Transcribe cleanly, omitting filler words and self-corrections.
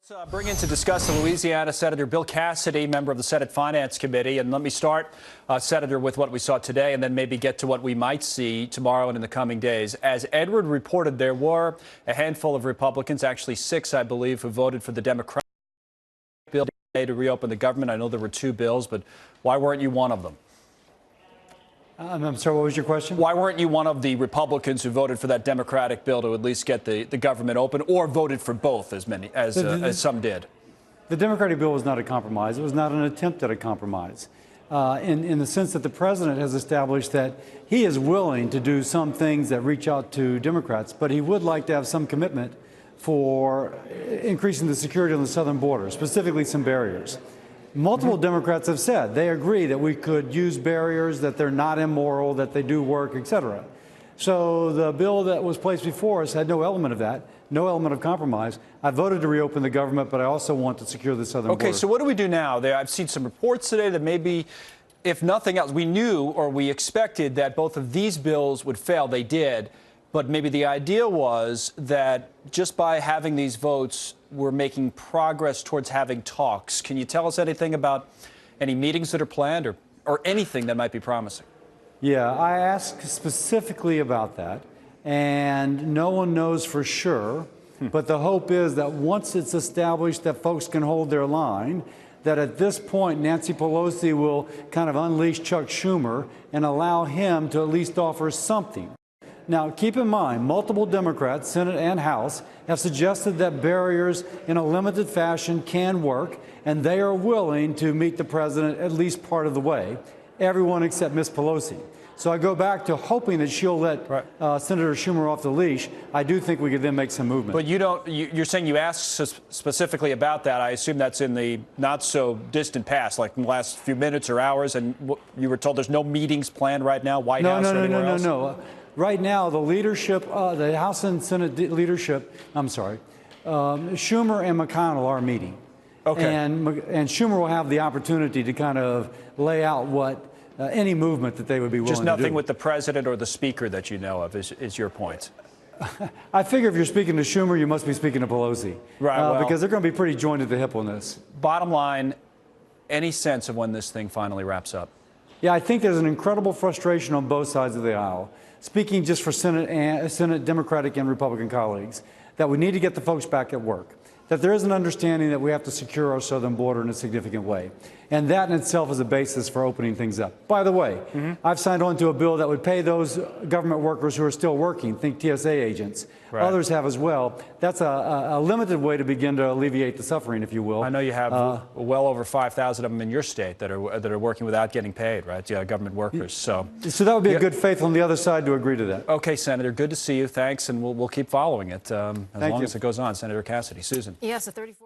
Let's bring in to discuss the Louisiana Senator Bill Cassidy, member of the Senate Finance Committee. And let me start, Senator, with what we saw today and then maybe get to what we might see tomorrow and in the coming days. As Edward reported, there were a handful of Republicans, actually 6, I believe, who voted for the Democratic bill to reopen the government. I know there were 2 bills, but why weren't you one of them? I'm sorry, what was your question? Why weren't you one of the Republicans who voted for that Democratic bill to at least get the government open, or voted for both, as some did? The Democratic bill was not a compromise. It was not an attempt at a compromise, in the sense that the president has established that he is willing to do some things that reach out to Democrats, but he would like to have some commitment for increasing the security on the southern border, specifically some barriers. Multiple Democrats have said they agree that we could use barriers, that they're not immoral, that they do work, etc. So the bill that was placed before us had no element of that, no element of compromise. I voted to reopen the government, but I also want to secure the southern border. Okay, so what do we do now? I've seen some reports today that maybe, if nothing else, we knew or we expected that both of these bills would fail. They did. But maybe the idea was that just by having these votes, we're making progress towards having talks. Can you tell us anything about any meetings that are planned or anything that might be promising? Yeah, I asked specifically about that, and no one knows for sure. But the hope is that once it's established that folks can hold their line, that at this point Nancy Pelosi will kind of unleash Chuck Schumer and allow him to at least offer something. Now, keep in mind, multiple Democrats, Senate and House, have suggested that barriers in a limited fashion can work, and they are willing to meet the president at least part of the way, everyone except Ms. Pelosi. So I go back to hoping that she'll let Senator Schumer off the leash. I do think we could then make some movement. But you're saying you asked specifically about that. I assume that's in the not-so-distant past, like in the last few minutes or hours, and you were told there's no meetings planned right now, White House or anywhere else? No. Right now, the leadership, the House and Senate leadership, Schumer and McConnell are meeting. Okay. And Schumer will have the opportunity to kind of lay out what any movement that they would be willing to do. Just nothing with the president or the speaker that you know of is your point. I figure if you're speaking to Schumer, you must be speaking to Pelosi. Right. Because they're going to be pretty joined at the hip on this. Bottom line, any sense of when this thing finally wraps up? Yeah, I think there's an incredible frustration on both sides of the aisle. Speaking just for Senate Democratic and Republican colleagues, that we need to get the folks back at work, that there is an understanding that we have to secure our southern border in a significant way. And that in itself is a basis for opening things up. By the way, I've signed on to a bill that would pay those government workers who are still working, think TSA agents. Right. Others have as well. That's a limited way to begin to alleviate the suffering, if you will. I know you have well over 5,000 of them in your state that are working without getting paid, right? Yeah, government workers. So that would be a good faith on the other side to agree to that. Okay, Senator, good to see you. Thanks, and we'll keep following it as long as it goes on. Senator Cassidy. Susan. Yes, a 34.